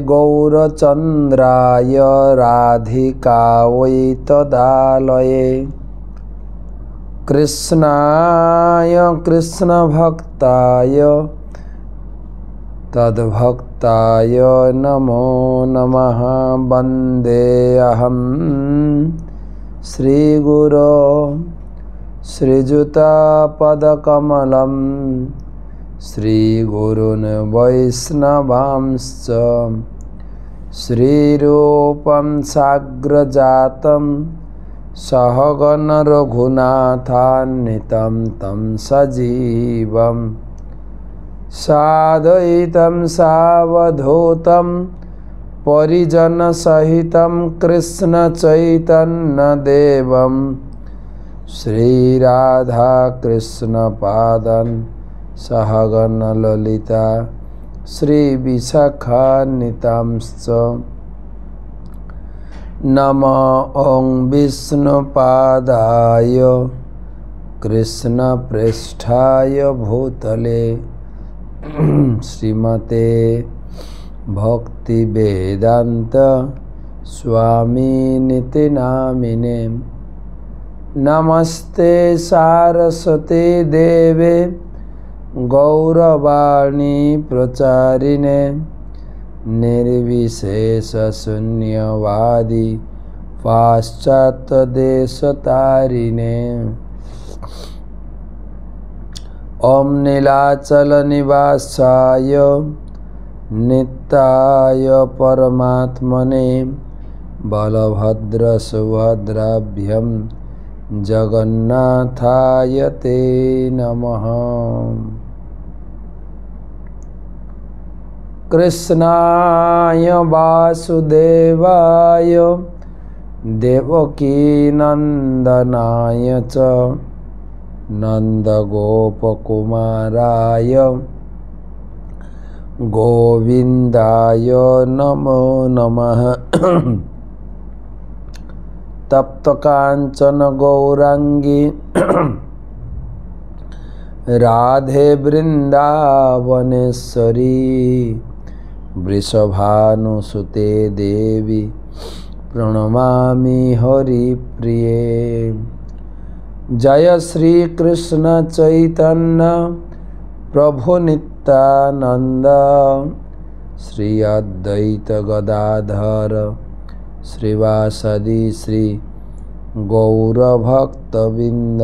गौरचन्द्राय राधिकायै तदालये कृष्णाय कृष्णभक्ताय तद्भक्ताय नमो नमः। वन्देऽहं श्रीगुरो श्रीयुतापदकमलं श्रीगुरून् वैष्णवांश्च श्रीरूपं साग्रजातं सहगण रघुनाथान्वितं तं सजीवं साद्वैतं सावधूतं परिजनसहितं कृष्णचैतन्यदेवं श्रीराधाकृष्णपादान् सहगण ललिता श्रीविशाखान्वितांश्च। नमो ॐ विष्णुपादाय कृष्णप्रेष्ठाय भूतले श्रीमते भक्तिवेदान्त स्वामिनिति नामिने। नमस्ते सारस्वते देवे गौरवाणी प्रचारिणे निर्विशेषशून्यवादी पाश्चात्यदेशतारिणे। ॐ नीलाचलनिवासाय नित्याय परमात्मने बलभद्रसुभद्राभ्यां जगन्नाथाय ते नमः। कृष्णाय वासुदेवाय देवकीनन्दनाय च नन्दगोपकुमाराय गोविन्दाय नमो नमः। तप्तकाञ्चन गौरांगी राधे वृन्दावनेश्वरी वृषभानुसुते देवी प्रणमामि हरिप्रिये। जय श्री कृष्ण चैतन्य प्रभु नित्यानंद श्री अद्वैत गदाधर श्रीवासदि श्री गौरभक्तबिंद।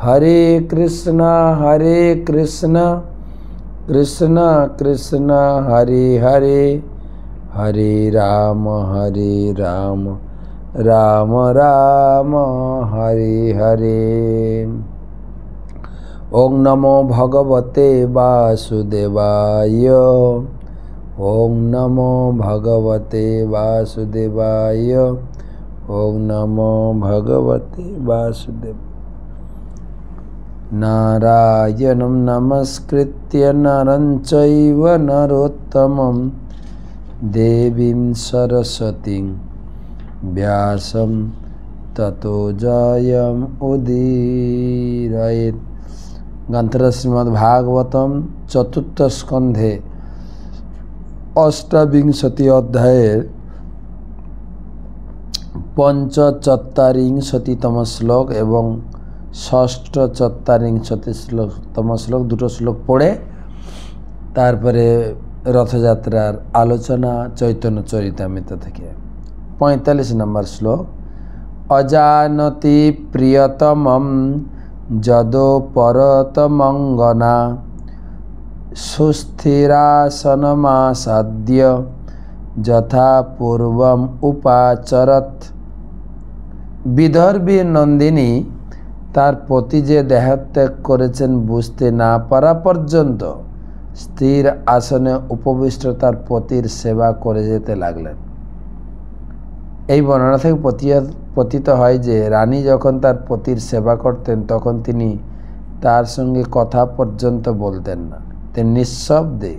हरे कृष्ण कृष्ण कृष्ण हरे हरे, हरे राम राम राम हरे हरे। ओं नमो भगवते वासुदेवाय, ओं नमो भगवते वासुदेवाय, ओं नमो भगवते वासुदेव। नारायणं नमस्कृत्य नरं चैव नरोत्तमं देवीं सरस्वतीं व्यासं ततो जयम् उदीरयेत्। ग्रंथ श्रीमद्भागवतम चतुर्थ स्कंधे अष्टाविंशति अध्याये पंचचत्वारिंशतितम श्लोक एवं षष्ठ चत्वारिंशतितम श्लोक दुটো श्लोक पढ़े तारपरे रथयात्रार आलोचना चैतन्य चरितामृत থেকে। 45 नम्बर श्लोक। अजानति प्रियतमं जदो परतमंगना सुस्थिरासनमासाद्य यथा पूर्वम उपाचरत। विदर्भी नंदिनी तार पति जे देहत्याग करेছেন বুঝতে না পারা পর্যন্ত স্থির আসনে উপবিষ্ট তার পতির সেবা করে যেতে লাগলেন। এই বর্ণনা থেকে পতিত হয় যে রানী যখন তার পতির সেবা করতেন তখন তিনি তার সঙ্গে কথা পর্যন্ত বলতেন না, তিনি নিঃশব্দে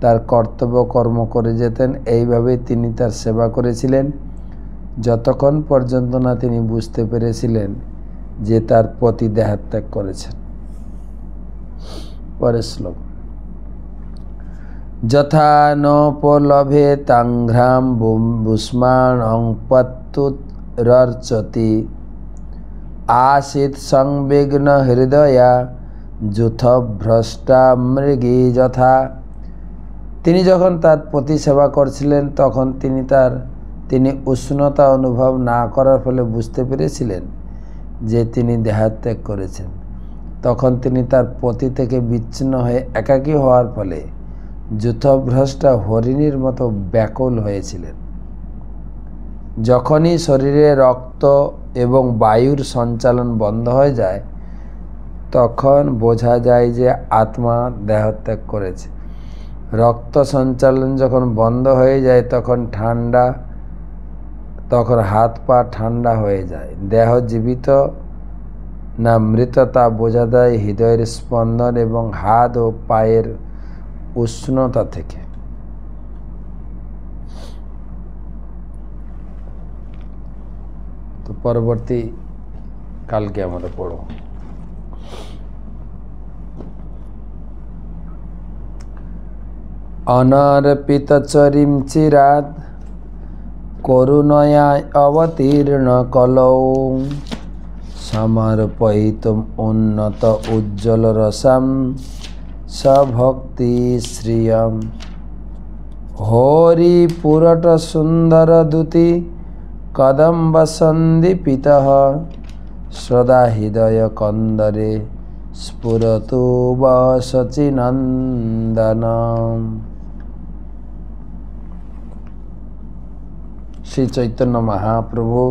তার কর্তব্য কর্ম করে যেতেন। এইভাবে তিনি তার সেবা করেছিলেন যতক্ষণ পর্যন্ত না তিনি বুঝতে পেরেছিলেন যে তার পতি দেহত্যাগ করেছেন। পরের শ্লোক। যথা নোপলভে তাংঘ্রাম বুষ্মাণং পত্যুরর্চতি আসিত সংবিঘ্ন হৃদয়া যুথ ভ্রষ্টা মৃগী যথা। তিনি যখন তার পতি সেবা করছিলেন তখন তিনি উষ্ণতা অনুভব না করার ফলে বুঝতে পেরেছিলেন যে তিনি দেহত্যাগ করেছেন। তখন তিনি তার পতি থেকে বিচ্ছিন্ন হয়ে একাকী হওয়ার ফলে যূথভ্রষ্টা হরিণীর মতো ব্যাকুল হয়েছিলেন। যখনই শরীরে রক্ত এবং বায়ুর সঞ্চালন বন্ধ হয়ে যায় তখন বোঝা যায় যে আত্মা দেহত্যাগ করেছে। রক্ত সঞ্চালন যখন বন্ধ হয়ে যায় তখন হাত পা ঠান্ডা হয়ে যায়। দেহ জীবিত না মৃত তা বোঝা যায় হৃদয়ের স্পন্দন এবং হাত ও পায়ের উষ্ণতা থেকে। তো পরবর্তী কালকে আমরা পড়ব। অনর্পিত চরিম চিরাদ করুণয়া অবতীর্ণ কলৌ সমর্পয়িতুম উন্নত উজ্জ্বল রসম সভক্তি শ্রিয়ম হরি পুরট সুন্দর দ্যুতি কদম্ব সন্দীপিত সদা হৃদয় কন্দরে স্ফুরতু বসচিনন্দন। শ্রী চৈতন্য মহাপ্রভু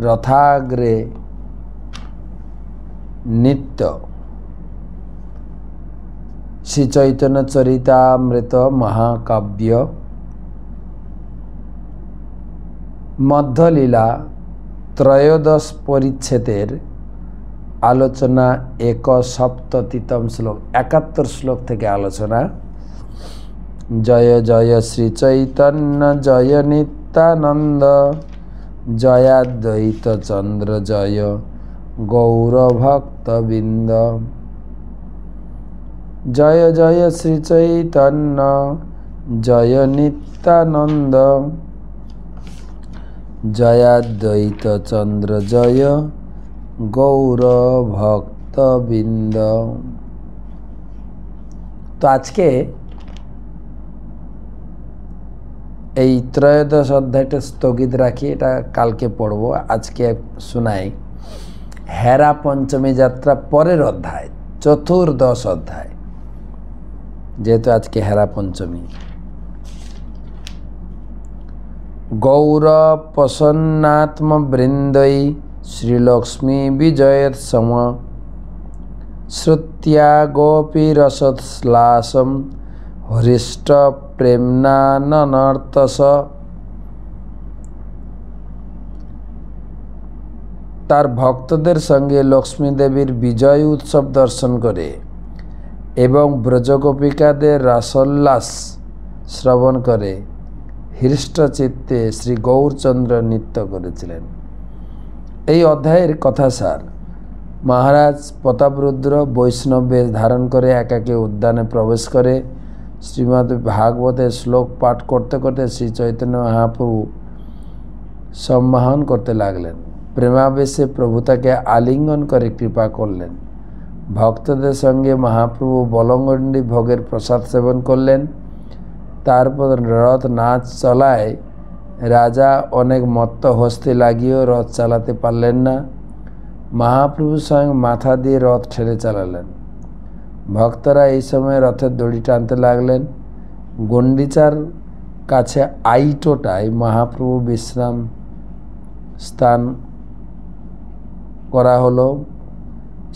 রথাগ্রে নিত্য শ্রী চৈতন্য চরিতামৃত মহাকাব্য মধ্যলীলা ত্রয়োদশ পরিচ্ছেদের আলোচনা ১৭তম শ্লোক ৭১ শ্লোক থেকে আলোচনা। জয় জয় শ্রী চৈতন্য জয় নিত্যানন্দ জয়াদ্বৈত চন্দ্র জয় গৌরভক্তবৃন্দ। জয় জয় শ্রী চৈতন্য জয় নিত্যানন্দ জয়াদ্বৈত চন্দ্র জয় গৌরভক্তবৃন্দ। তো আজকে এই ত্রয়োদশ অধ্যায়টা স্থগিত রাখি, এটা কালকে পড়ব। আজকে শোনাই হেরা পঞ্চমী যাত্রা পরের অধ্যায়, চতুর্দশ অধ্যায়, যেহেতু আজকে হেরা পঞ্চমী। গৌর প্রসন্নাত্ম বৃন্দৈ শ্রীলক্ষ্মী বিজয়োৎসম শ্রুত্যা গোপী রসশ্লাসম হৃষ্ট প্রেমনানর্তস। তার ভক্তদের সঙ্গে লক্ষ্মী দেবীর বিজয় উৎসব দর্শন করে এবং ব্রজগোপিকাদের রাসোল্লাস শ্রবণ করে হৃষ্টচিত্তে শ্রী গৌরচন্দ্র নৃত্য করেছিলেন। এই অধ্যায়ের কথাসার: মহারাজ প্রতাপরুদ্র বৈষ্ণব বেশ ধারণ করে একাকী উদ্যানে প্রবেশ করে শ্রীমদ্ ভাগবতের শ্লোক পাঠ করতে করতে শ্রী চৈতন্য মহাপ্রভু সম্মোহন করতে লাগলেন। প্রেমাবেশে প্রভু তাকে আলিঙ্গন করে কৃপা করলেন। ভক্তদের সঙ্গে মহাপ্রভু বলঙ্গণ্ডী ভোগের প্রসাদ সেবন করলেন। তারপর রথ নাচ চলায় রাজা অনেক মত্ত হস্তি লাগিয়েও রথ চালাতে পারলেন না। মহাপ্রভু স্বয়ং মাথা দিয়ে রথ ঠেলে চালালেন। ভক্তরা এই সময় রথের দড়ি টানতে লাগলেন। গণ্ডিচার কাছে আইটোটায় মহাপ্রভু বিশ্রাম স্থান করা হলো।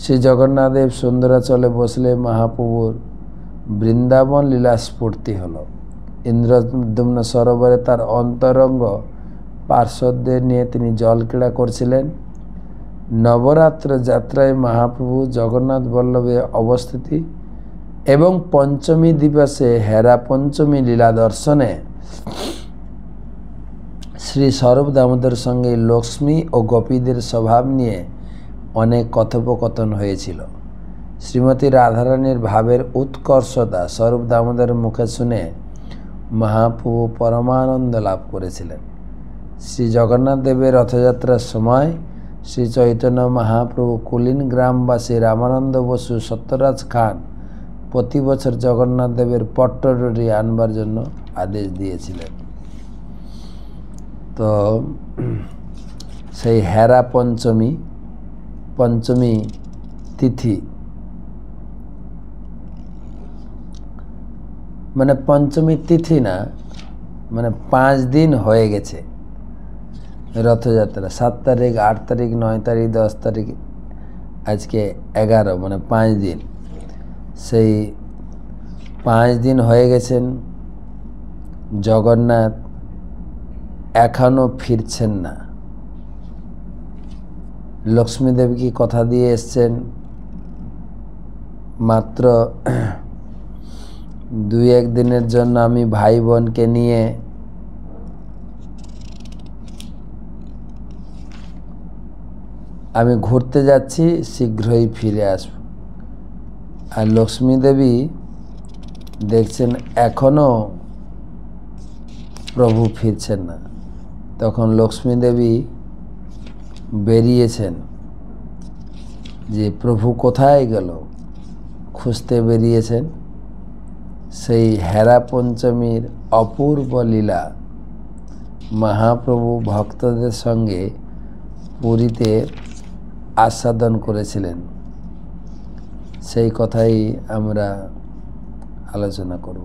শ্রী জগন্নাথদেব সুন্দরাচলে বসলে মহাপ্রভুর বৃন্দাবন লীলা স্ফূর্তি হলো। ইন্দ্রদ্যুম্ন সরোবরে তার অন্তরঙ্গ পার্শ্বদের নিয়ে তিনি জল ক্রীড়া করছিলেন। নবরাত্র যাত্রায় মহাপ্রভু জগন্নাথ বল্লভে অবস্থিতি এবং পঞ্চমী দিবসে হেরা পঞ্চমী লীলা দর্শনে শ্রী স্বরূপ দামোদর সঙ্গে লক্ষ্মী ও গোপীদের স্বভাব নিয়ে অনেক কথোপকথন হয়েছিল। শ্রীমতী রাধারানীর ভাবের উৎকর্ষতা স্বরূপ দামোদরের মুখে শুনে মহাপ্রভু পরমানন্দ লাভ করেছিলেন। শ্রী জগন্নাথ দেবের রথযাত্রার সময় শ্রী চৈতন্য মহাপ্রভু কুলীন গ্রামবাসী রামানন্দ বসু সত্যরাজ খান প্রতি বছর জগন্নাথ দেবের পট্টডোরি আনবার জন্য আদেশ দিয়েছিলেন। তো সেই হেরা পঞ্চমী তিথি মানে পঞ্চমী তিথি না, মানে 5 দিন হয়ে গেছে রথযাত্রা। 7 তারিখ, 8 তারিখ, 9 তারিখ, 10 তারিখ, আজকে 11, মানে 5 দিন। সেই 5 দিন হয়ে গেছেন, জগন্নাথ এখনও ফিরছেন না। লক্ষ্মী দেবীকে কথা দিয়ে এসছেন মাত্র 2-1 দিনের জন্য আমি ভাই বোনকে নিয়ে আমি ঘুরতে যাচ্ছি, শীঘ্রই ফিরে আসব। আর লক্ষ্মী দেবী দেখছেন এখনও প্রভু ফিরছেন না। তখন লক্ষ্মী দেবী বেরিয়েছেন যে প্রভু কোথায় গেল, খুঁজতে বেরিয়েছেন। সেই হেরা পঞ্চমীর অপূর্ব লীলা মহাপ্রভু ভক্তদের সঙ্গে পুরীতে আস্বাদন করেছিলেন, সেই কথাই আমরা আলোচনা করব।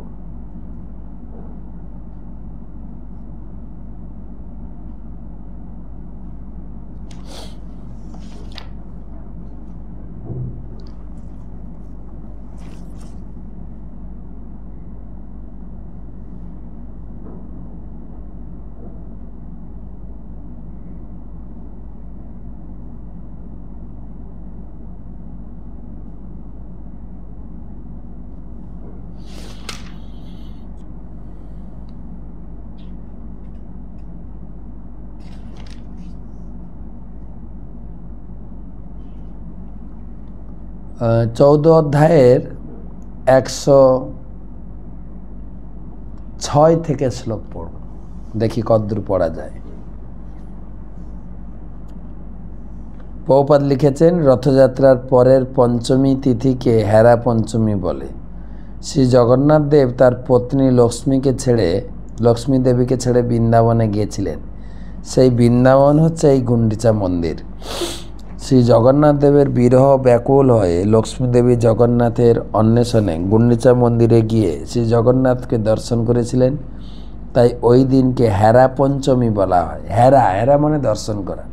চৌদ্দ অধ্যায়ের 106 থেকে শ্লোক পড়ব, দেখি কতদূর পড়া যায়। প্রভুপাদ লিখেছেন, রথযাত্রার পরের পঞ্চমী তিথিকে হেরা পঞ্চমী বলে। শ্রী জগন্নাথ দেব তার পত্নী লক্ষ্মী দেবীকে ছেড়ে বৃন্দাবনে গিয়েছিলেন। সেই বৃন্দাবন হচ্ছে এই গুন্ডিচা মন্দির। শ্রী জগন্নাথ দেবের বিরহ ব্যাকুল হয়ে লক্ষ্মী দেবী জগন্নাথের অন্বেষণে গুন্ডিচা মন্দিরে গিয়ে শ্রী জগন্নাথকে দর্শন করেছিলেন। তাই ওই দিনকে হেরা পঞ্চমী বলা হয়। হেরা মানে দর্শন করা।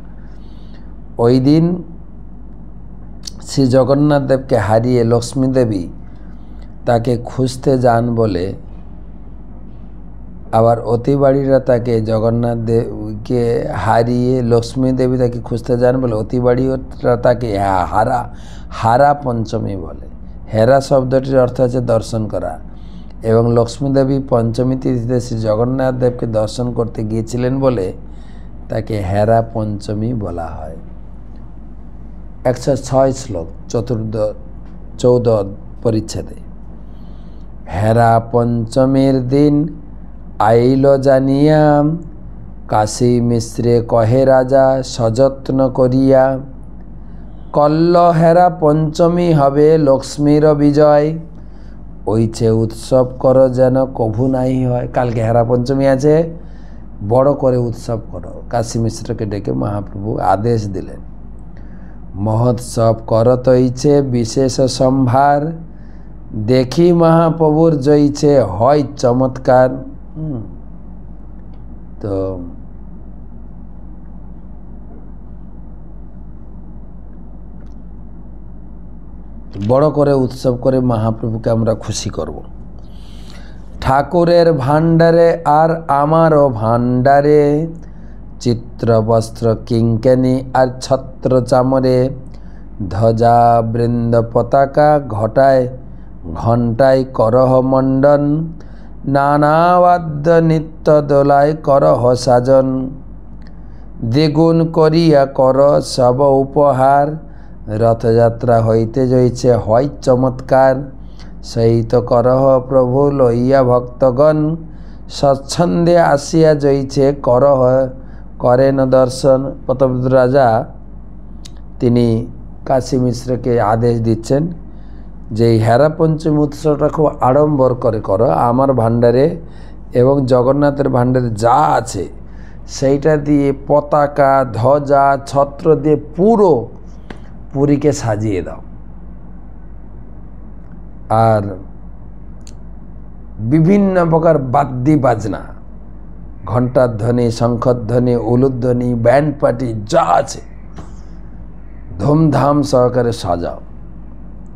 ওই দিন শ্রী জগন্নাথ দেবকে হারিয়ে লক্ষ্মী দেবী তাকে খুঁজতে যান বলে, আবার অতিবাড়িরা তাকে জগন্নাথ দেবকে হারিয়ে লক্ষ্মী দেবী তাকে খুঁজতে যান বলে অতিবাড়িরা তাকে হারা পঞ্চমী বলে। হেরা শব্দটির অর্থ হচ্ছে দর্শন করা, এবং লক্ষ্মী দেবী পঞ্চমী তিথিতে শ্রী জগন্নাথ দেবকে দর্শন করতে গিয়েছিলেন বলে তাকে হেরা পঞ্চমী বলা হয়। 106 শ্লোক 14 পরিচ্ছেদে। হেরা পঞ্চমীর দিন আইল জানিয়া, কাশী মিশ্রে কহে রাজা সযত্ন করিয়া, কল্ল হেরা পঞ্চমী হবে লক্ষ্মীর বিজয়, ওইছে উৎসব করো যেন কভু নাই হয়। কালকে হেরা পঞ্চমী আছে, বড় করে উৎসব করো। কাশী মিশ্রকে ডেকে মহাপ্রভু আদেশ দিলেন, মহোৎসব করত ইচ্ছে বিশেষ সম্ভার, দেখি মহাপ্রভুর জয়ছে হয় চমৎকার। তো বড় করে উৎসব করে মহাপ্রভুকে আমরা খুশি করব। ঠাকুরের ভাণ্ডারে আর আমারও ভাণ্ডারে, চিত্র বস্ত্র কিঙ্কেনি আর ছত্র চামরে, ধ্বজা বৃন্দ পতাকা ঘণ্টায় করহ মণ্ডন, নানাবাদ্য নিত্য দোলায় করহ সাজন, দ্বিগুণ করিয়া কর সব উপহার, রথযাত্রা হইতে যাইছে হয় চমৎকার, সেই তো করহ প্রভু লইয়া ভক্তগণ, স্বচ্ছন্দে আসিয়া যাইছে করহ করেন দর্শন। প্রতাপদিত্য রাজা তিনি কাশী মিশ্রকে আদেশ দিচ্ছেন যে এই হেরা পঞ্চমী উৎসবটা খুব আড়ম্বর করে করো, আমার ভাণ্ডারে এবং জগন্নাথের ভাণ্ডারে যা আছে সেইটা দিয়ে পতাকা ধ্বজা ছত্র দিয়ে পুরো পুরীকে সাজিয়ে দাও। আর বিভিন্ন প্রকার বাদ্যি বাজনা, ঘণ্টার ধ্বনি, শঙ্খধ্বনি, উলুধ্বনি, ব্যান্ড পার্টি যা আছে ধুমধাম সহকারে সাজাও,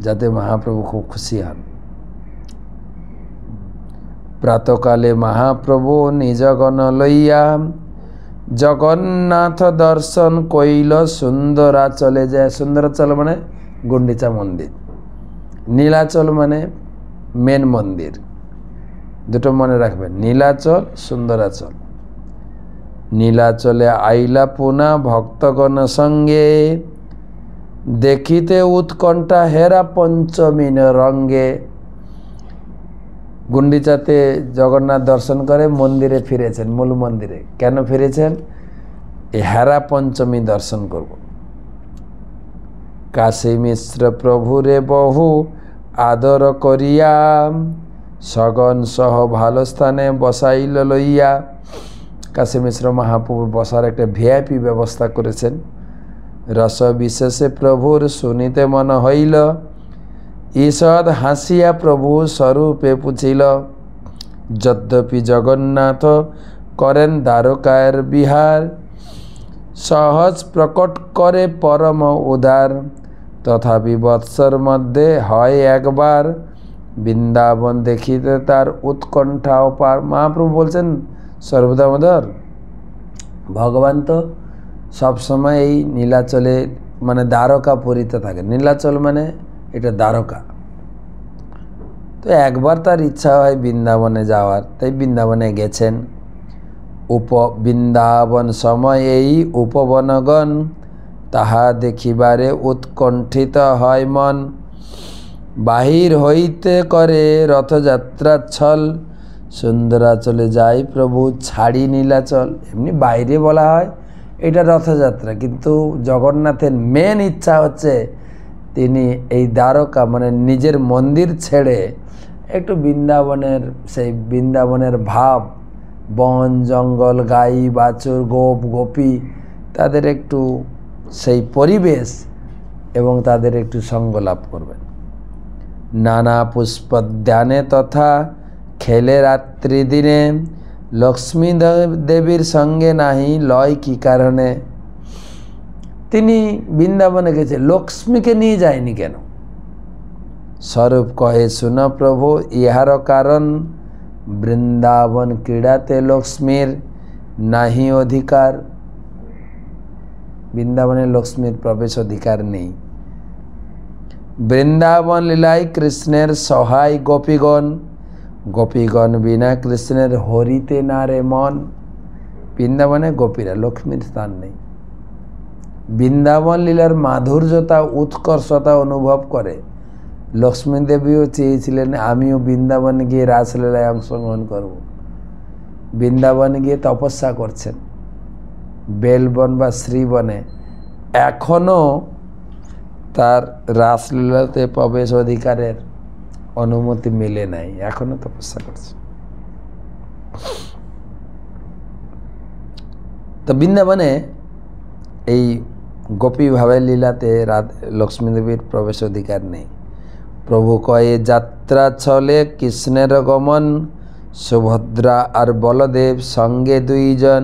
যাতে মহাপ্রভু খুব খুশি হন। প্রাতকালে মহাপ্রভু নিজ গণ লইয়া জগন্নাথ দর্শন কইল সুন্দরাচলে যায়। সুন্দরাচল মানে গুন্ডিচা মন্দির, নীলাচল মানে মেন মন্দির, দুটো মনে রাখবেন, নীলাচল সুন্দরাচল। নীলাচলে আইলা পুনা ভক্তগণ সঙ্গে, দেখিতে উৎকণ্ঠা হেরা পঞ্চমী রঙ্গে। গুন্ডিচাতে জগন্নাথ দর্শন করে মন্দিরে ফিরেছেন, মূল মন্দিরে। কেন ফিরেছেন? এই হেরা পঞ্চমী দর্শন করব। কাশী মিশ্র প্রভুরে বহু আদর করিয়া, সগন সহ ভালো স্থানে বসাইল লইয়া। কাশী মিশ্র মহাপ্রভুর বসার একটা ভিআইপি ব্যবস্থা করেছেন। রস বিশেষে প্রভুর শুনিতে মন হইল, ঈষৎ হাসিয়া প্রভু স্বরূপে পুছিল। যদ্যপি জগন্নাথ করেন দ্বারকার বিহার, সহজ প্রকট করে পরম উদার। তথাপি বৎসর মধ্যে হয় একবার, বৃন্দাবন দেখিতে তার উৎকণ্ঠা অপার। মহাপ্রভু বলছেন সর্বদামোদর, ভগবান তো সবসময় এই নীলাচলে মানে দ্বারকা পুরীতে থাকে। নীলাচল মানে এটা দ্বারকা। তো একবার তার ইচ্ছা হয় বৃন্দাবনে যাওয়ার, তাই বৃন্দাবনে গেছেন। বৃন্দাবন সময় এই উপবনগণ, তাহা দেখিবারে উৎকণ্ঠিত হয় মন। বাহির হইতে করে রথযাত্রা ছল, সুন্দরাচলে যাই প্রভু ছাড়ি নীলাচল। এমনি বাইরে বলা হয় এটা রথযাত্রা, কিন্তু জগন্নাথের মেন ইচ্ছা হচ্ছে তিনি এই দ্বারকা মানে নিজের মন্দির ছেড়ে একটু বৃন্দাবনের সেই বৃন্দাবনের ভাব, বন জঙ্গল, গাই বাছুর, গোপ গোপী, তাদের একটু সেই পরিবেশ এবং তাদের একটু সঙ্গ লাভ করবেন। নানা পুষ্পোদ্যানে তথা খেলে রাত্রি দিনে, লক্ষ্মী দেবীর সঙ্গে নাহি লয় কি কারণে। তিনি বৃন্দাবনে গেছে, লক্ষ্মীকে নিয়ে যায়নি কেন? স্বরূপ কহে শুন প্রভু ইহার কারণ, বৃন্দাবন ক্রীড়াতে লক্ষ্মীর নাহি অধিকার। বৃন্দাবনে লক্ষ্মীর প্রবেশ অধিকার নেই। বৃন্দাবন লীলায় কৃষ্ণের সহায় গোপীগণ, গোপীগণ বিনা কৃষ্ণের হরিতে না রে মন। বৃন্দাবনে গোপীরা, লক্ষ্মীর স্থান নেই। বৃন্দাবন লীলার মাধুর্যতা উৎকর্ষতা অনুভব করে। লক্ষ্মী দেবীও চেয়েছিলেন আমিও বৃন্দাবনে গিয়ে রাসলীলায় অংশগ্রহণ করব। বৃন্দাবনে গিয়ে তপস্যা করছেন বেলবন বা শ্রীবনে, এখনও তার রাসলীলাতে প্রবেশ অধিকারের অনুমতি মিলে নাই, এখনো তপস্যা করছে। তো বৃন্দাবনে এই গোপী ভাবের লীলাতে লক্ষ্মী দেবীর প্রবেশ অধিকার নেই। প্রভু কয়ে যাত্রা ছলে কৃষ্ণের গমন, সুভদ্রা আর বলদেব সঙ্গে দুইজন।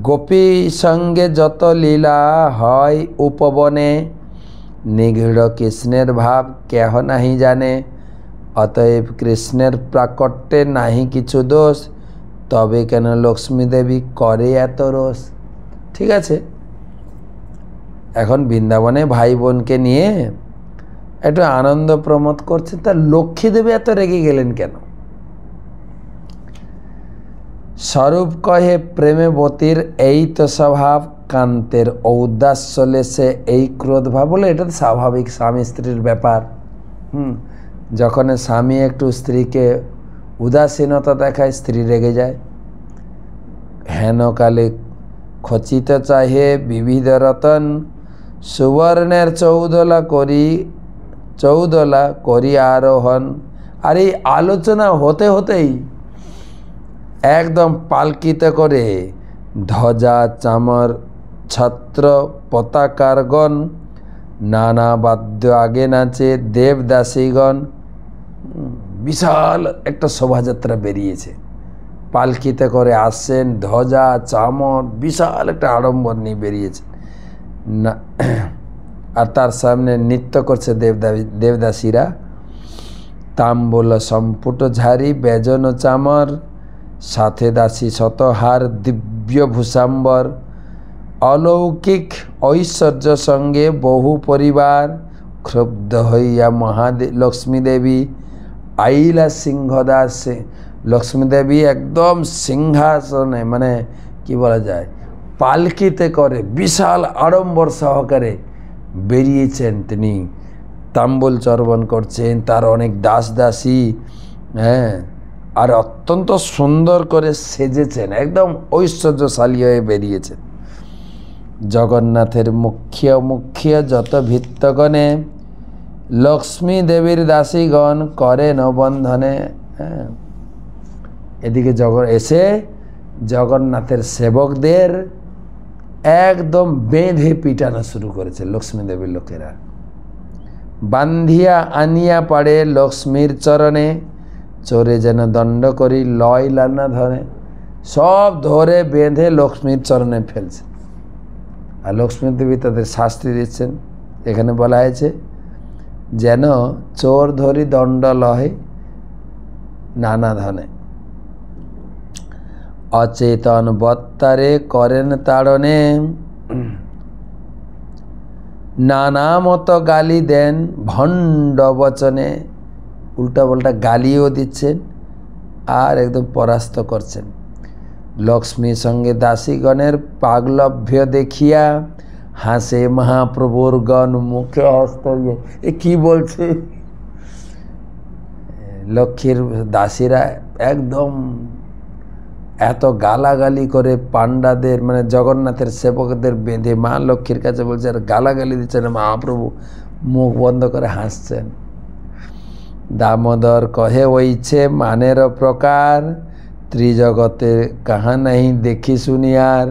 গোপী সঙ্গে যত লীলা হয় উপবনে, নিগূঢ় কৃষ্ণের ভাব কেহ নাহি জানে। অতএব কৃষ্ণের প্রাকট্যে নাহি কিছু দোষ, তবে কেন লক্ষ্মী দেবী করে এত রোষ। ঠিক আছে, এখন বৃন্দাবনে ভাই বোনকে নিয়ে একটু আনন্দ প্রমোদ করছে, তা লক্ষ্মী দেবী এত রেগে গেলেন কেন? স্বরূপ কহে প্রেমে বতীর এই তো স্বভাব, কান্তের ঔদাস চলে সে এই ক্রোধ ভাব। বলে এটা তো স্বাভাবিক স্বামী স্ত্রীর ব্যাপার। যখন স্বামী একটু স্ত্রীকে উদাসীনতা দেখায়, স্ত্রী রেগে যায়। হেনকালে খচিত চাহে বিবিধ রতন, সুবর্ণের চৌদলা করি আরোহণ। আর এই আলোচনা হতে হতেই একদম পালকিতে করে ধ্বজা চামর ছত্র পতাকারগণ, নানা বাদ্য আগে নাচে দেবদাসীগণ। বিশাল একটা শোভাযাত্রা বেরিয়েছে, পালকিতে করে আসছেন, ধ্বজা চামর বিশাল একটা আড়ম্বর নিয়ে বেরিয়েছে না। আর তার সামনে নৃত্য করছে দেবদাসীরা। তাম্বুল সম্পুট ঝাড়ি বেজন চামর, সাথে দাসী শতহার দিব্য ভূষাম্বর। অলৌকিক ঐশ্বর্য সঙ্গে বহু পরিবার, ক্ষুব্ধ হইয়া লক্ষ্মী দেবী আইলা সিংহদাসে। লক্ষ্মী দেবী একদম সিংহাসনে, মানে কি বলা যায়, পালকিতে করে বিশাল আড়ম্বর সহকারে বেরিয়েছেন। তিনি তাম্বুল চর্বণ করছেন, তার অনেক দাস দাসী, আর অত্যন্ত সুন্দর করে সেজেছেন, একদম ঐশ্বর্যশালী হয়ে বেরিয়েছেন। জগন্নাথের মুখ্য যত ভিত্তগণে, লক্ষ্মী দেবীর দাসীগণ করেন বন্ধনে। এদিকে এসে জগন্নাথের সেবকদের একদম বেঁধে পিটানো শুরু করেছে লক্ষ্মী দেবীর লোকেরা। বান্ধিয়া আনিয়া পাড়ে লক্ষ্মীর চরণে, চোরে যেন দণ্ড করি লয় লানা ধরে। সব ধরে বেঁধে লক্ষ্মীর চরণে ফেলছে, আর লক্ষ্মী দেবী তাদের শাস্তি দিচ্ছেন। এখানে বলা হয়েছে যেন চোর ধরি দণ্ড লহে নানা ধনে। অচেতন বত্তারে করেন তাড়নে, নানা মতো গালি দেন ভণ্ড বচনে। উল্টা পাল্টা গালিও দিচ্ছেন আর একদম পরাস্ত করছেন। লক্ষ্মীর সঙ্গে দাসীগণের পাগলভ্য দেখিয়া, হাসে মহাপ্রভুর গণ মুখে হস্ত দিয়ে। এ কি বলছে? লক্ষ্মীর দাসীরা একদম এত গালাগালি করে পাণ্ডাদের, মানে জগন্নাথের সেবকদের বেঁধে মা লক্ষ্মীর কাছে বলছে, আর গালাগালি দিচ্ছেন। মহাপ্রভু মুখ বন্ধ করে হাসছেন। দামোদর কহে ওইছে মানের প্রকার, ত্রিজগতে কাহা নাহি দেখি শুনিয়ার।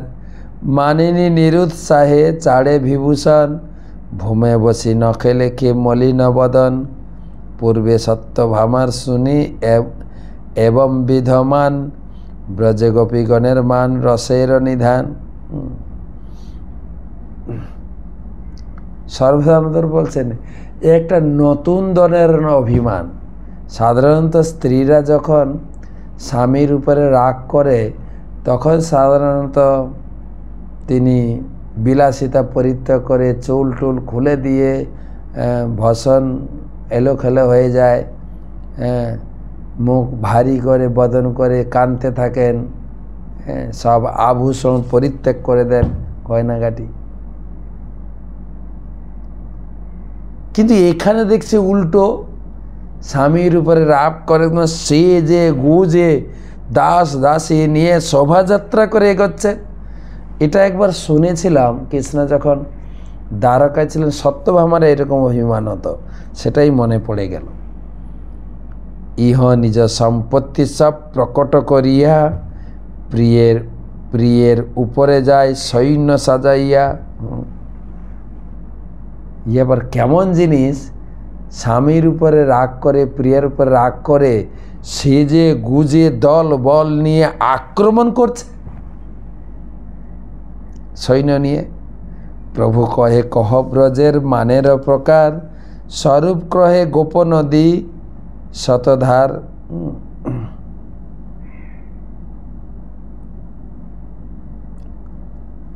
মানিনী নিরুৎসাহে চাড়ে বিভূষণ, ভূমে বসি নখে লেখে মলিন বদন। পূর্বে সত্যভামার শুনি এবং বিধমান, ব্রজে গোপীগণের মান রসের নিধান। সর্বদামোদর বলছেন একটা নতুন ধরনের অভিমান। সাধারণত স্ত্রীরা যখন স্বামীর উপরে রাগ করে তখন সাধারণত তিনি বিলাসিতা পরিত্যাগ করে চুল টুল খুলে দিয়ে ভসন এলোখেলো হয়ে যায়, মুখ ভারী করে বদন করে কাঁদতে থাকেন, সব আভূষণ পরিত্যাগ করে দেন, গয়নাগাটি। কিন্তু এখানে দেখছে উল্টো, স্বামীর উপরে রাগ করে সেজে গুজে দাস দাসী নিয়ে শোভাযাত্রা করে এগোচ্ছে। এটা একবার শুনেছিলাম কৃষ্ণ যখন দ্বারকায় ছিলেন, সত্যভামার এরকম অভিমান হতো, সেটাই মনে পড়ে গেল। ইহ নিজ সম্পত্তি সব প্রকট করিয়া, প্রিয়ের উপরে যায় সৈন্য সাজাইয়া। এবার কেমন জিনিস, স্বামীর উপরে রাগ করে, প্রিয়ের উপরে রাগ করে, সেজে গুজে দল বল নিয়ে আক্রমণ করছে সৈন্য নিয়ে। প্রভু কহে কহ ব্রজের মানের প্রকার, স্বরূপ কহে গোপ নদী শতধার।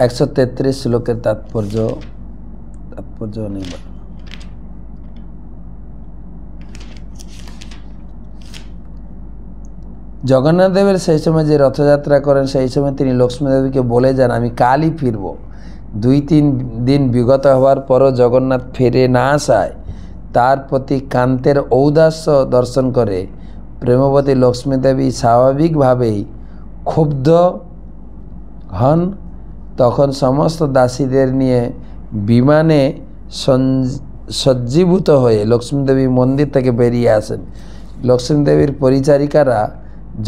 133 শ্লোকের তাৎপর্য অনেক। জগন্নাথ দেবের সেই সময় যে রথযাত্রা করেন সেই সময় তিনি লক্ষ্মী দেবীকে বলে যান আমি কালই ফিরব। 2-3 দিন বিগত হওয়ার পরও জগন্নাথ ফিরে না আসায় তার প্রতি কান্তের ঔদাস্য দর্শন করে প্রেমবতী লক্ষ্মী দেবী স্বাভাবিকভাবেই ক্ষুব্ধ হন। তখন সমস্ত দাসীদের নিয়ে বিমানে সজ্জীভূত হয়ে লক্ষ্মী দেবী মন্দির থেকে বেরিয়ে আসেন। লক্ষ্মী দেবীর পরিচারিকারা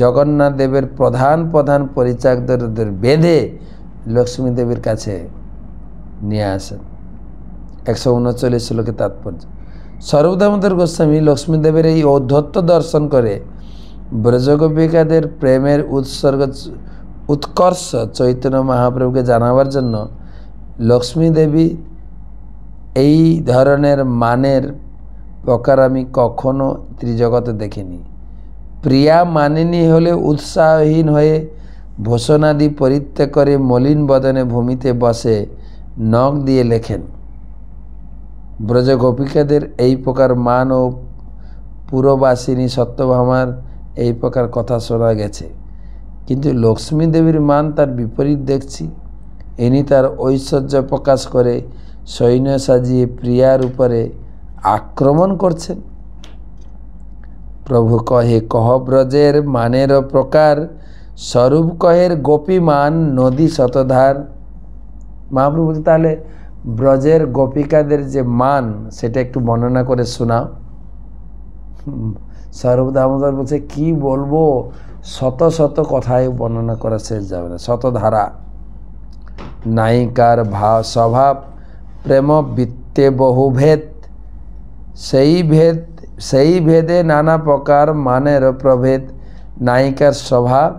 জগন্নাথ দেবের প্রধান পরিচারকদের বেঁধে লক্ষ্মী দেবীর কাছে নিয়ে আসেন। 139 শ্লোকে তাৎপর্য। স্বরূপ দামোদর গোস্বামী লক্ষ্মী দেবের এই ঔদ্ধত্য দর্শন করে ব্রজগোপিকাদের প্রেমের উৎকর্ষ চৈতন্য মহাপ্রভুকে জানাবার জন্য লক্ষ্মী দেবী এই ধরনের মানের প্রকার আমি কখনো ত্রিজগতে দেখিনি। প্রিয়া মানিনী হলে উৎসাহহীন হয়ে ভূষণাদি পরিত্যাগ করে মলিন বদনে ভূমিতে বসে নখ দিয়ে লেখেন। ব্রজগোপিকাদের এই প্রকার মান ও পুরবাসিনী সত্যভামার এই প্রকার কথা শোনা গেছে, কিন্তু লক্ষ্মী দেবীর মান তার বিপরীত দেখছি। ইনি তার ঐশ্বর্য প্রকাশ করে সৈন্য সাজিয়ে প্রিয়ার উপরে আক্রমণ করছেন। প্রভু কহে কহ ব্রজের মানের প্রকার, স্বরূপ কহের গোপী মান নদী শতধার। মহাপ্রভু বলছে তাহলে ব্রজের গোপিকাদের যে মান সেটা একটু বর্ণনা করে শোনাও। স্বরূপ দামোদর বলছে কি বলবো, শত শত কথায় বর্ণনা করা শেষ যাবে না, শতধারা। নায়িকার স্বভাব প্রেম বৃত্তে বহুভেদ, সেই ভেদে নানা প্রকার মানের প্রভেদ। নায়িকার স্বভাব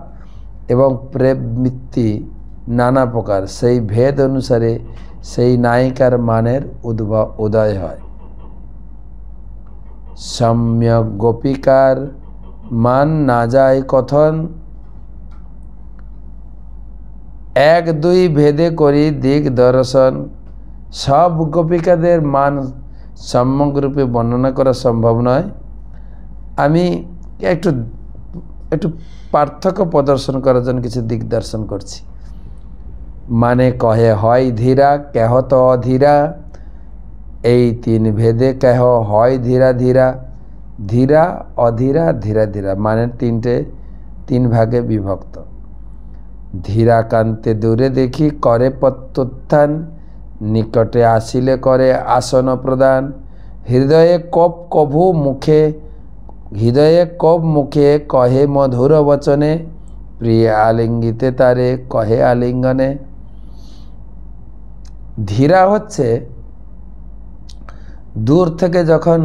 এবং প্রেম বৃত্তি নানা প্রকার, সেই ভেদ অনুসারে সেই নায়িকার মানের উদয় হয়। সম্যক গোপিকার মান না যায় কথন, 1-2 ভেদে করি দিক দর্শন। সব গোপিকাদের মান সম্যক রূপে বর্ণনা করা সম্ভব নয়। আমি একটু পার্থক্য প্রদর্শন করার জন্য কিছু দিক দর্শন করছি। মানে কহে হয় ধীরা, কেহ তো অধীরা। এই 3 ভেদে কেহ হয় ধীরা ধীরা, ধীরা অধীরা ধীরা ধীরা, মানে 3 ভাগে বিভক্ত। ধীরা কান্তে দূরে দেখি করে প্রত্যুত্থান, নিকটে আসিলে করে আসন প্রদান। হৃদয়ে কব মুখে কহে মধুর বচনে, প্রিয় আলিঙ্গিতে তারে কহে আলিঙ্গনে। ধীরা হচ্ছে দূর থেকে যখন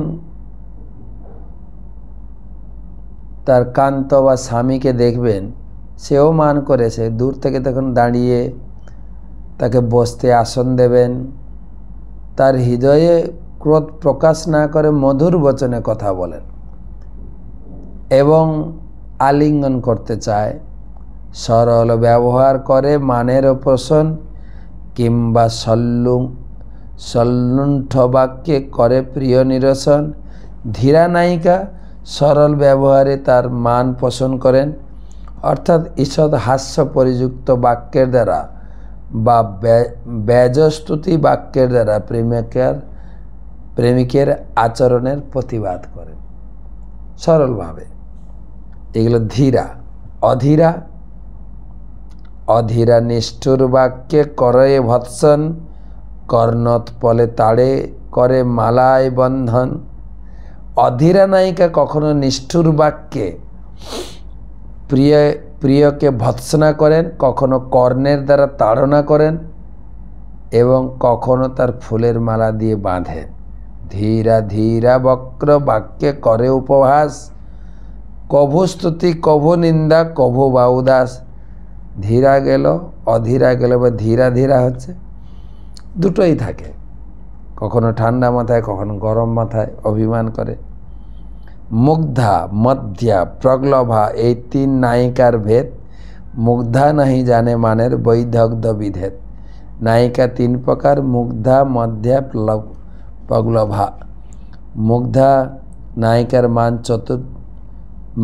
তার কান্ত বা স্বামীকে দেখবেন, সেও মান করেছে, দূর থেকে তখন দাঁড়িয়ে তাকে বসতে আসন দেবেন, তার হৃদয়ে ক্রোধ প্রকাশ না করে মধুর বচনে কথা বলেন এবং আলিঙ্গন করতে চায়। সরল ব্যবহার করে মানের পোষণ, কিংবা সল্লুণ্ঠ বাক্যে করে প্রিয় নিরসন। ধীরা নায়িকা সরল ব্যবহারে তার মান পোষণ করেন, অর্থাৎ ঈষৎ হাস্য পরিযুক্ত বাক্যের দ্বারা বা ব্যজস্তুতি বাক্যের দ্বারা প্রেমিকের আচরণের প্রতিবাদ করেন সরলভাবে। এগুলো ধীরা। অধীরা নিষ্ঠুর বাক্যে করে ভৎসন, কর্ণোৎপলে তাড়ে করে মালায় বন্ধন। অধীরা নায়িকা কখনো নিষ্ঠুর বাক্যে প্রিয়কে ভৎসনা করেন, কখনো কর্ণের দ্বারা তাড়না করেন এবং কখনো তার ফুলের মালা দিয়ে বাঁধেন। ধীরা ধীরা বক্র বাক্যে করে উপহাস, কভু স্তুতি কভু নিন্দা কভু বা উদাস। ধীরা গেল অধীরা গেল বা ধীরা ধীরা হচ্ছে দুটোই থাকে, কখনো ঠান্ডা মাথায় কখনো গরম মাথায় অভিমান করে। মুগ্ধা মধ্যা প্রগলভা এই 3 নায়িকার ভেদ। মুগ্ধা নাহি জানে মানের বৈদগ্ধ বিধেদ। নায়িকা 3 প্রকার, মুগ্ধা মধ্যা প্রগলভা। মুগ্ধা নায়িকার মান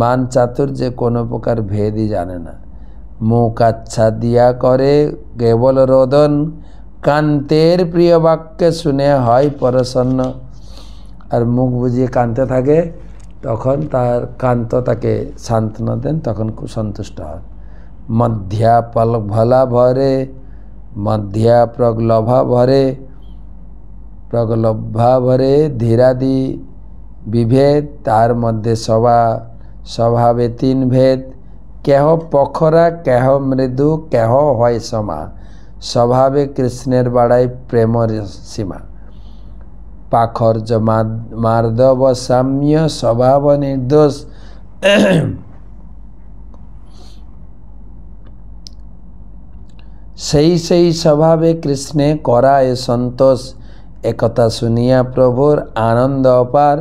মান চাতুর্যে কোনো প্রকার ভেদই জানে না। মুখ আচ্ছা দিয়া করে কেবল রোদন, কান্তের প্রিয় বাক্যে শুনে হয় প্রসন্ন। আর মুখ বুঝিয়ে কাঁদতে থাকে, তখন তার কান্ত তাকে সান্ত্বনা দেন, তখন খুব সন্তুষ্ট হন। মধ্যা ভলা ভরে, মধ্যা প্রগলভা ভরে ধীরাদি বিভেদ, তার মধ্যে স্বভাবে তিন ভেদ। কেহ পখরা, কেহ মৃদু, কেহ হয় সমা, স্বভাবে কৃষ্ণের বাড়াই প্রেমর সীমা। পাখর্য মার্দব সাম্য, স্বভাব নির্দোষ, সেই স্বভাবে কৃষ্ণে করায় সন্তোষ। একথা শুনিয়া প্রভুর আনন্দ অপার,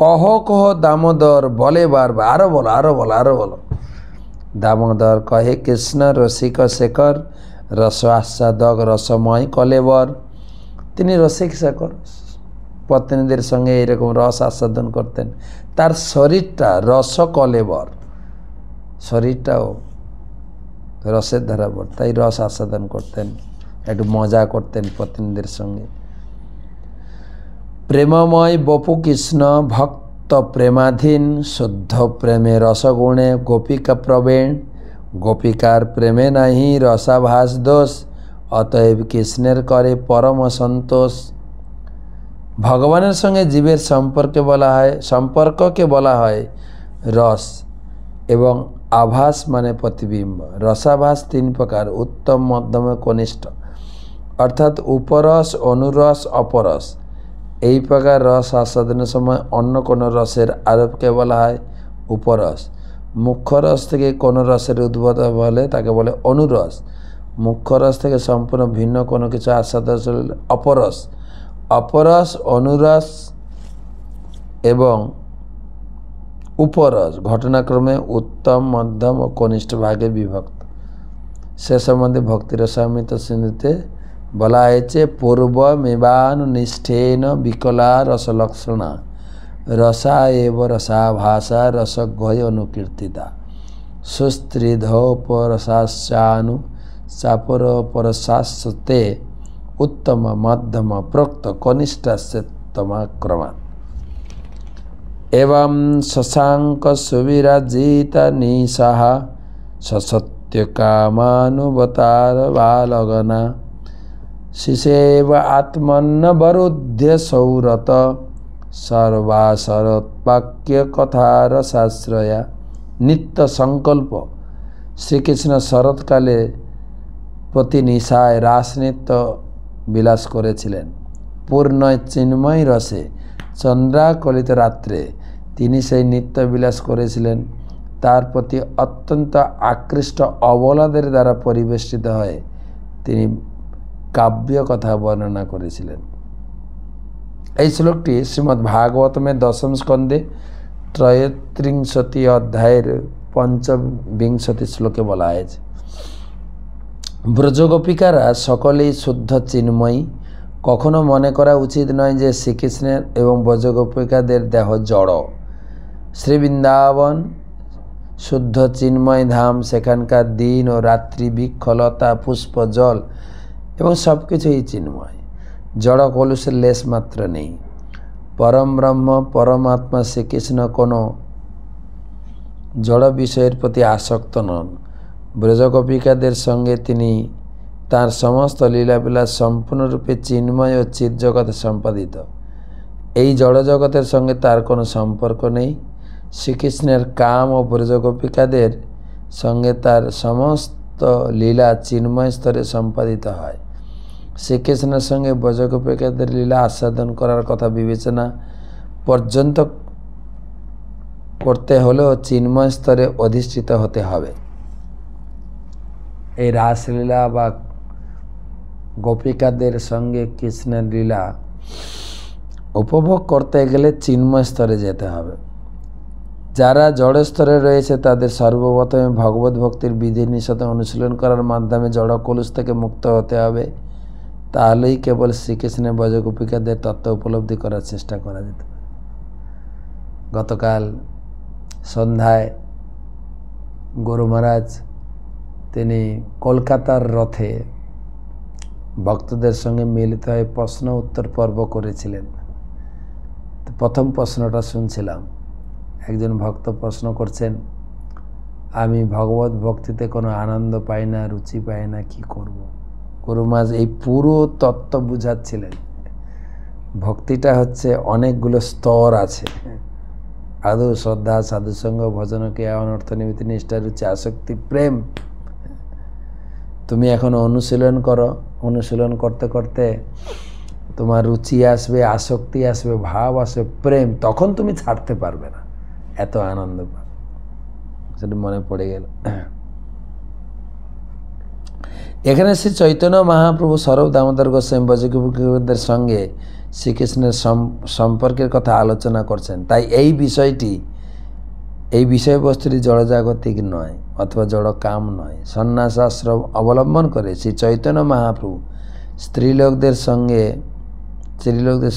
কহ কহ দামোদর বলে বারবার, আরো বলো। দামোদর কহে কৃষ্ণ রসিক শেখর, রস আস্বাদক রসময় কলেবর। তিনি রসিক শেখর, পত্নীদের সঙ্গে এরকম রস আস্বাদন করতেন। তার শরীরটা রস কলেবর, শরীরটাও রসের ধারা পড়, তাই রস আস্বাদন করতেন, একটু মজা করতেন পত্নীদের সঙ্গে। প্রেমময় বপু কৃষ্ণ ভক্ত প্রেমাধীন, শুদ্ধ প্রেমে রসগুণে গোপিকা প্রবীণ। গোপিকার প্রেমে নাহি রসাভাস দোষ, অতএব কৃষ্ণের করে পরম সন্তোষ। ভগবানের সঙ্গে জীবের সম্পর্ককে বলা হয় রস, এবং আভাস মানে প্রতিবিম্ব। রসাভাস তিন প্রকার, উত্তম, মধ্যম, কনিষ্ঠ, অর্থাৎ উপরস, অনুরস, অপরস। এই প্রকার রস আস্বাদনের সময় অন্য কোনো রসের আরোপকে বলা হয় উপরস। মুখ্য রস থেকে কোনো রসের উদ্ভব হলে তাকে বলে অনুরস। মুখ্য রস থেকে সম্পূর্ণ ভিন্ন কোনো কিছু আস্বাদন হলে অপরস। অপরস, অনুরস এবং উপরস ঘটনাক্রমে উত্তম, মধ্যম ও কনিষ্ঠ ভাগে বিভক্ত। সে সম্বন্ধে ভক্তিরসামৃত সিন্ধুতে বলা হয়েছে, পূর্বমেবানুনিষ্ঠেন বিকলা রসলক্ষণা, রসা এব রসাভাসা রসঘ্নয় অনুকীর্তিতা, সুস্ত্রিধোপরসাশ্চানু চাপর পরসাস্তে উত্তম মধ্যম প্রোক্ত কনিষ্ঠস্যতমা। एवं शशांक सुविराजित निशाः ससत्य कामानुवतार बालगना, शिशेव आत्मन्न वरुध्य सौरत, सर्वासरत्वाक्य कथार शास्त्रया। नित्य संकल्प श्रीकृष्ण शरৎকালে প্রতি নিশায় রাসনৃত্য বিলাস করেছিলেন। পূর্ণ চিন্ময় রসে চন্দ্রাকলিত রাত্রে তিনি সেই নৃত্য বিলাস করেছিলেন। তার প্রতি অত্যন্ত আকৃষ্ট অবলাদের দ্বারা পরিবেষ্টিত হয়ে তিনি কাব্য কথা বর্ণনা করেছিলেন। এই শ্লোকটি শ্রীমদ্ ভাগবতমের দশম স্কন্ধে ত্রয়োত্রিংশতি অধ্যায়ের পঞ্চবিংশতি শ্লোকে বলা হয়েছে। ব্রজগোপিকারা সকলেই শুদ্ধ চিন্ময়ী। কখনো মনে করা উচিত নয় যে শ্রীকৃষ্ণের এবং ব্রজগোপিকাদের দেহ জড়। শ্রী বৃন্দাবন শুদ্ধ চিন্ময় ধাম, সেখানকার দিন ও রাত্রি, বৃক্ষ, লতা, পুষ্প, জল এবং সব কিছুই চিন্ময়। জড় কলুষের লেশ মাত্র নেই। পরম ব্রহ্ম পরমাত্মা শ্রীকৃষ্ণ কোনো জড় বিষয়ের প্রতি আসক্ত নন। ব্রজগোপিকাদের সঙ্গে তিনি তার সমস্ত লীলাবিলাস সম্পূর্ণরূপে চিন্ময় ও চিৎ জগতে সম্পাদিত। এই জড় জগতের সঙ্গে তার কোনো সম্পর্ক নেই। শ্রীকৃষ্ণের কাম ও ব্রজগোপিকাদের সঙ্গে তার সমস্ত লীলা চিন্ময় স্তরে সম্পাদিত হয়। শ্রীকৃষ্ণের সঙ্গে ব্রজগোপিকাদের লীলা আস্বাদন করার কথা বিবেচনা পর্যন্ত করতে হলেও চিন্ময় স্তরে অধিষ্ঠিত হতে হবে। এই রাসলীলা বা গোপিকাদের সঙ্গে কৃষ্ণের লীলা উপভোগ করতে গেলে চিন্ময় স্তরে যেতে হবে। যারা জড় স্তরে রয়েছে তাদের সর্বপ্রথমে ভগবত ভক্তির বিধি নিষেধ অনুশীলন করার মাধ্যমে জড় কলুষ থেকে মুক্ত হতে হবে। তাহলেই কেবল শ্রীকৃষ্ণের ব্রজগোপিকাদের তত্ত্ব উপলব্ধি করার চেষ্টা করা যেতে পারে। গতকাল সন্ধ্যায় গুরু মহারাজ তিনি কলকাতার রথে ভক্তদের সঙ্গে মিলিত হয়ে প্রশ্ন উত্তর পর্ব করেছিলেন। তো প্রথম প্রশ্নটা শুনছিলাম। একজন ভক্ত প্রশ্ন করছেন, আমি ভগবত ভক্তিতে কোনো আনন্দ পাই না, রুচি পাই না, কি করব? গুরু মহারাজ এই পুরো তত্ত্ব বুঝাচ্ছিলেন। ভক্তিটা হচ্ছে অনেকগুলো স্তর আছে। আদৌ, শ্রদ্ধা, সাধুসঙ্গ, ভজন, ক্রিয়া, অনর্থ নিমিত্ত, নিষ্ঠা, রুচি, আসক্তি, প্রেম। তুমি এখন অনুশীলন করো, অনুশীলন করতে করতে তোমার রুচি আসবে, আসক্তি আসবে, ভাব আসবে, প্রেম, তখন তুমি ছাড়তে পারবে না, এত আনন্দ পাবে। সেটা মনে পড়ে গেল। এখানে শ্রী চৈতন্য মহাপ্রভু স্বরূপ দামোদর গোস্বামী ব্রজগোপীদের সঙ্গে শ্রীকৃষ্ণের সম্পর্কের কথা আলোচনা করছেন। তাই এই বিষয়টি, এই বিষয়বস্তুটি জড়জাগতিক নয় অথবা জড় কাম নয়। সন্ন্যাস আশ্রম অবলম্বন করে শ্রী চৈতন্য মহাপ্রভু স্ত্রীলোকদের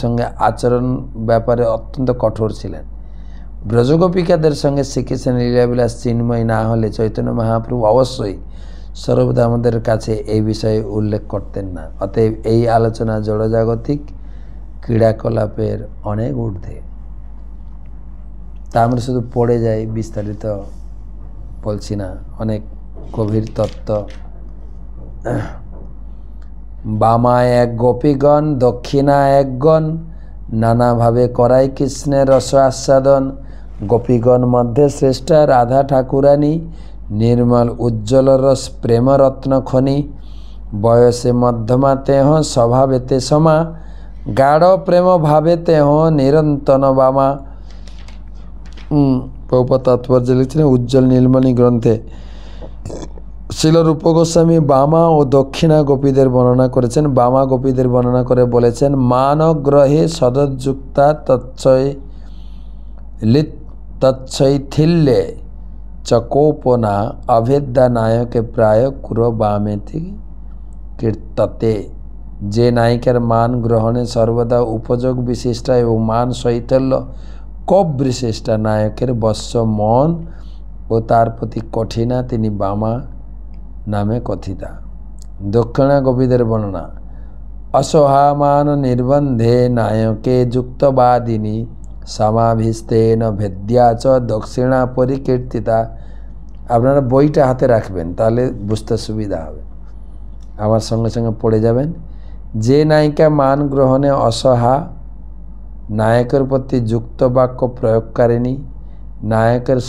সঙ্গে আচরণ ব্যাপারে অত্যন্ত কঠোর ছিলেন। ব্রজগোপিকাদের সঙ্গে শ্রীকৃষ্ণের লীলাবিলাস চিন্ময় না হলে চৈতন্য মহাপ্রভু অবশ্যই স্বরূপ দামোদরের কাছে এই বিষয়ে উল্লেখ করতেন না। অতএব এই আলোচনা জড়জাগতিক ক্রীড়াকলাপের অনেক ঊর্ধ্বে। তা আমরা শুধু পড়ে যাই, বিস্তারিত বলছি না, অনেক গভীর তত্ত্ব। বামায় এক গোপীগণ, দক্ষিণা একগণ, নানাভাবে করাই কৃষ্ণের রস আস্বাদন। গোপীগণ মধ্যে শ্রেষ্ঠা রাধা ঠাকুরানী, নির্মল উজ্জ্বল রস প্রেমরত্ন খনি। বয়সে মধ্যমা তেহ, স্বভাবেতে সমা, গাঢ় প্রেম ভাবে তেহ নিরন্তন বামা। প্রভুপাদ তাৎপর্য লিখছেন উজ্জ্বল নীলমণি গ্রন্থে। শিল রূপ গোস্বামী বামা ও দক্ষিণা গোপীদের বর্ণনা করেছেন। বামা গোপীদের বর্ণনা করে বলেছেন, মানগ্রহে সদযুক্তা তচ্ছৈথিল্যে চকোপনা অভেদ্যা নায়কে প্রায় কুরো বামেতি কীর্ততে। যে নায়িকার মান গ্রহণে সর্বদা উপযোগ বিশিষ্টা এবং মান শৈথল্য কব বিশিষ্টা নায়কের বশ্য মন ও তার প্রতি কঠিনা, তিনি বামা নামে কথিতা। দক্ষিণা গোপীদের বর্ণনা, অসহামান নির্বন্ধে নায়কে যুক্তবাদিনী, সমাভিস্তেন ভেদ্যা চ দক্ষিণা পরিকীর্তিতা। আপনারা বইটা হাতে রাখবেন, তাহলে বুঝতে সুবিধা হবে। আমার সঙ্গে সঙ্গে পড়ে যাবেন। যে নায়িকা মান গ্রহণে অসহা, নায়কের প্রতি যুক্ত বাক্য প্রয়োগকারিণী, নায়কের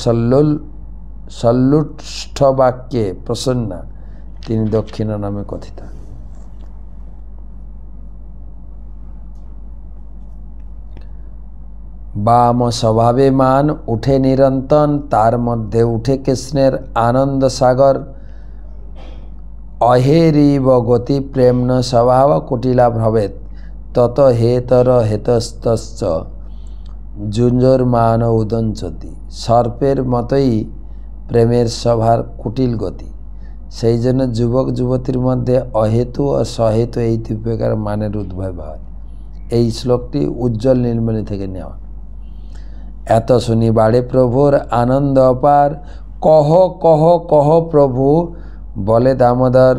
সল্লুষ্ঠ বাক্যে প্রসন্না, তিনি দক্ষিণা নামে কথিতা। বাম স্বভাবে মান উঠে নিরন্তন, তার মধ্যে উঠে কৃষ্ণের আনন্দ সাগর। অহেরিব গতি প্রেম্ন স্বভাব কুটিলা ভবেত, তত হেতর হেতস্তশ্চ যুঞ্জর মান উদঞ্চতি। সর্পের মতোই প্রেমের স্বভাব কুটিল গতি, সেই জন্য যুবক যুবতীর মধ্যে অহেতু ও সহেতু এই দুই প্রকার মানের উদ্ভব হয়। এই শ্লোকটি উজ্জ্বল নীলমণি থেকে নেওয়া। এত শুনি বাড়ে প্রভুর আনন্দ অপার, কহ কহ কহ প্রভু বলে দামোদর।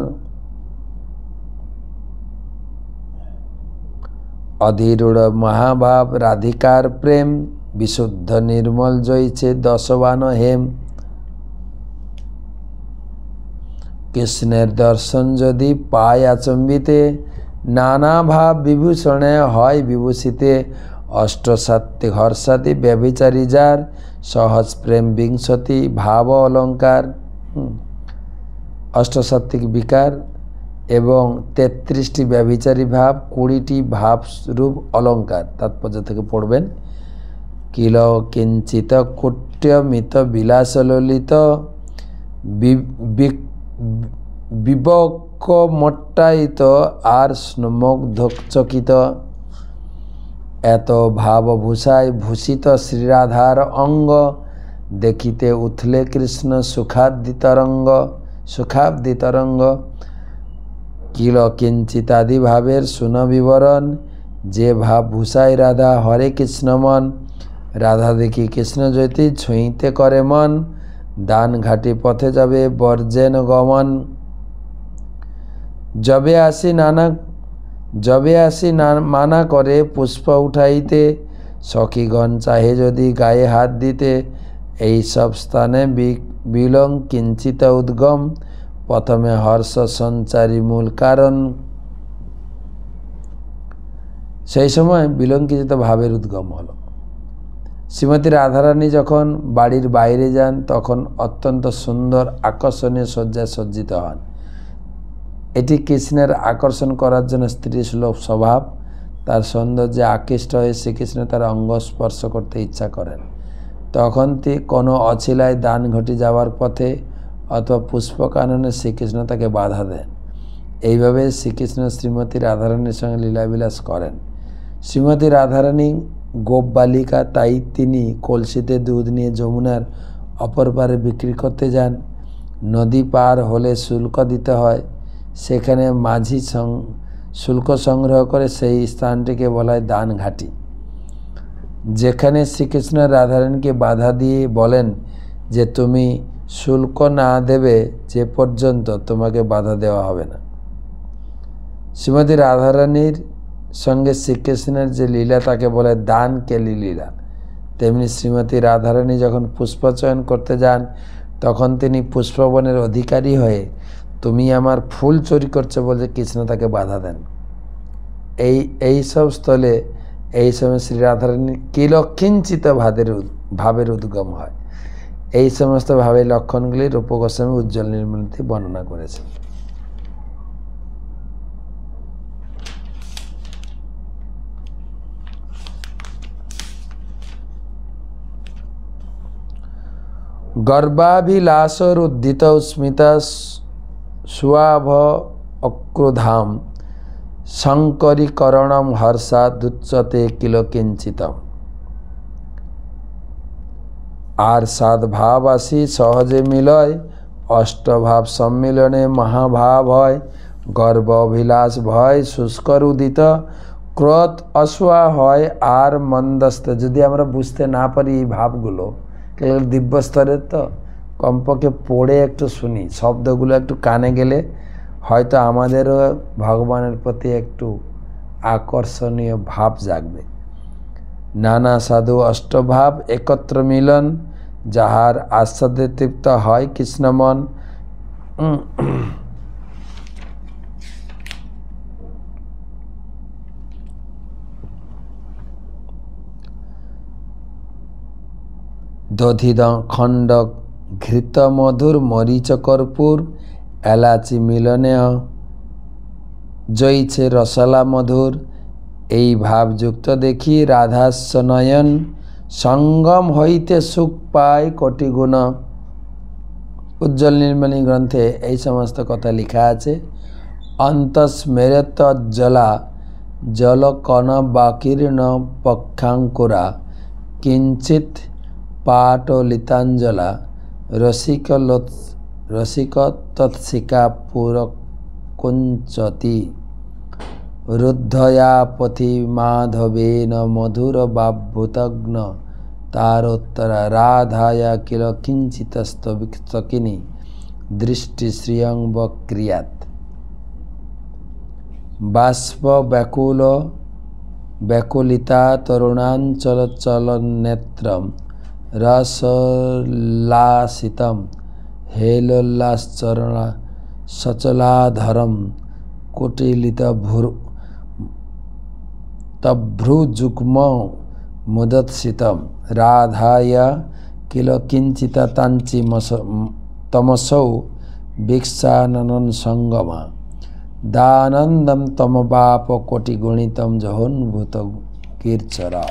অধীরূঢ় মহাভাব রাধিকার প্রেম, বিশুদ্ধ নির্মল জয়ছে দশবান হেম। কৃষ্ণের দর্শন যদি পায় আচম্বিতে, নানা ভাব বিভূষণে হয় বিভূষিতে। অষ্টসাত্ত্বিক হর্ষাতি ব্যভিচারী যার, সহজ প্রেম বিংশতি ভাব অলঙ্কার। অষ্টসাত্ত্বিক বিকার এবং 33টি ব্যভিচারী ভাব, 20টি ভাবরূপ অলঙ্কার। তাৎপর্য থেকে পড়বেন। কিল কিঞ্চিত কুট্যমিত বিলাস ললিত, বিবক্ষ মট্টায়িত আর স্নমগ্ধচকিত। এত ভাবভূষায় ভূষিত শ্রীরাধার অঙ্গ, দেখিতে উথলে কৃষ্ণ সুখাব্দি তরঙ্গ। কিল কিঞ্চিতাদি ভাবের শুন বিবরণ, যে ভাব ভূষায় রাধা হরে কৃষ্ণ মন। রাধা দেখি কৃষ্ণ জ্যোতি ছুঁইতে করে মন, দান ঘাটি পথে যাবে বর্জেন গমন। যবে আসি মানা করে পুষ্প উঠাইতে, সখীগণ চাহে যদি গায়ে হাত দিতে, এই সব স্থানে বিলং কিঞ্চিত উদ্গম, প্রথমে হর্ষ সঞ্চারী মূল কারণ। সেই সময় বিলঙ্কিত ভাবের উদ্গম হলো। শ্রীমতী রাধারানী যখন বাড়ির বাইরে যান তখন অত্যন্ত সুন্দর আকর্ষণীয় সজ্জায় সজ্জিত হন। এটি কৃষ্ণের আকর্ষণ করার জন্য স্ত্রী সুলভ স্বভাব, তার সৌন্দর্যে আকৃষ্ট হয়ে শ্রীকৃষ্ণ তার অঙ্গ স্পর্শ করতে ইচ্ছা করেন। তখন কোনো অছিলায় দান ঘটি যাওয়ার পথে অথবা পুষ্পকাননে শ্রীকৃষ্ণ তাকে বাধা দেন। এইভাবে শ্রীকৃষ্ণ শ্রীমতী রাধারানীর সঙ্গে লীলাবিলাস করেন। শ্রীমতী রাধারানী গোপ বালিকা, তাই তিনি কলসিতে দুধ নিয়ে যমুনার অপর পারে বিক্রি করতে যান। নদী পার হলে শুল্ক দিতে হয়, সেখানে মাঝি শুল্ক সংগ্রহ করে সেই স্থানটিকে বলা হয় দান ঘাটি, যেখানে শ্রীকৃষ্ণ রাধারানীকে বাধা দিয়ে বলেন যে তুমি শুল্ক না দেবে যে পর্যন্ত তোমাকে বাধা দেওয়া হবে না। শ্রীমতী রাধারানীর সঙ্গে শ্রীকৃষ্ণের যে লীলা তাকে বলে দান কেলি লীলা। তেমনি শ্রীমতী রাধারানী যখন পুষ্প চয়ন করতে যান তখন তিনি পুষ্পবনের অধিকারী হয়ে তুমি আমার ফুল চুরি করছো বলে কৃষ্ণ তাকে বাধা দেন। এই সব স্থলে এই সময় শ্রী রাধারানীর কিলকিঞ্চিত ভাবের উদ্গম হয়। এই সমস্ত ভাবের লক্ষণগুলি রূপ গোস্বামী উজ্জ্বল নীলমণিতে বর্ণনা করেছেন। গর্ভাভিলাষরুদ্ধিত স্মিত সুয়াভ অক্রোধাম, শঙ্করীকরণম হর্ষাদুচ্যতে কিলকিঞ্চিতম। আর সাত ভাব আসি সহজে মিলয়, অষ্টভাব সম্মিলনে মহাভাব হয়। গর্ব অভিলাষ ভয় শুষ্কর উদিত, ক্রোধ অসুয়া হয় আর মন্দস্ত। যদি আমরা বুঝতে না পারি এই ভাবগুলো, দিব্য স্তরের তো কমপক্ষে পড়ে একটু শুনি, শব্দগুলো একটু কানে গেলে হয়তো আমাদেরও ভগবানের প্রতি একটু আকর্ষণীয় ভাব জাগবে। নানা সাধু অষ্টভাব একত্র মিলন, যাহার আস্বাদে তৃপ্ত হয় কৃষ্ণমন। দধি খণ্ড ঘৃত মধুর মরিচ কর্পূর, এলাচি মিলনে জয়ছে রসলা মধুর। এই ভাবযুক্ত দেখি রাধাস্য নয়ন, সঙ্গম হইতে সুখ পায় কোটি গুণ। উজ্জ্বল নীলমণি গ্রন্থে এই সমস্ত কথা লেখা আছে। অন্তস্মেরতজ্জলা জলকণ বাকীর্ণ পক্ষাঙ্কুরা, কিঞ্চিত পাটলিতাঞ্জলা রসিক তৎসিকা পুরকুঞ্চতি। রুদ্ধয়া পথি মাধবেন মধুর বাভ্যুতগ্ন, তারোত্তরা রাধায়া কিল কিঞ্চিতস্তকিনী দৃষ্টি শ্রিয়ং বক্রিয়াত। বাষ্প ব্যাকুলিতা তরুণাঞ্চল চলনেত্রম, রসোল্লাসিতম হেলোল্লাসচরণ সচলাধরম, কুটিলিত তভ্রুযুগ্ম মুদৎসিতম। রাধায়া কিল কিঞ্চিত তাঞ্চি তমসৌ ভিক্ষানন সঙ্গমা, দানন্দম তমবাপ কোটি গণিতম জহন্ভূত কীর্চরা।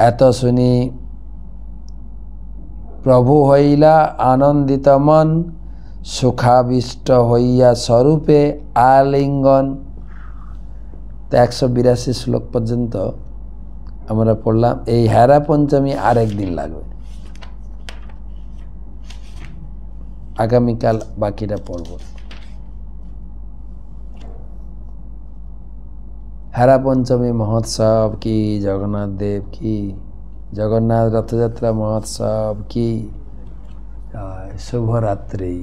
এত শুনি প্রভু হইলা আনন্দিত মন, সুখাবিষ্ট হইয়া স্বরূপে আলিঙ্গন। তো 182 শ্লোক পর্যন্ত আমরা পড়লাম। এই হেরা পঞ্চমী আরেকদিন লাগবে, আগামীকাল বাকিটা পড়ব। হেরা পঞ্চমী মহোৎসব কি, জগন্নাথ দেব কি, জগন্নাথ রথযাত্রা মহোৎসব কি। শুভরাত্রি।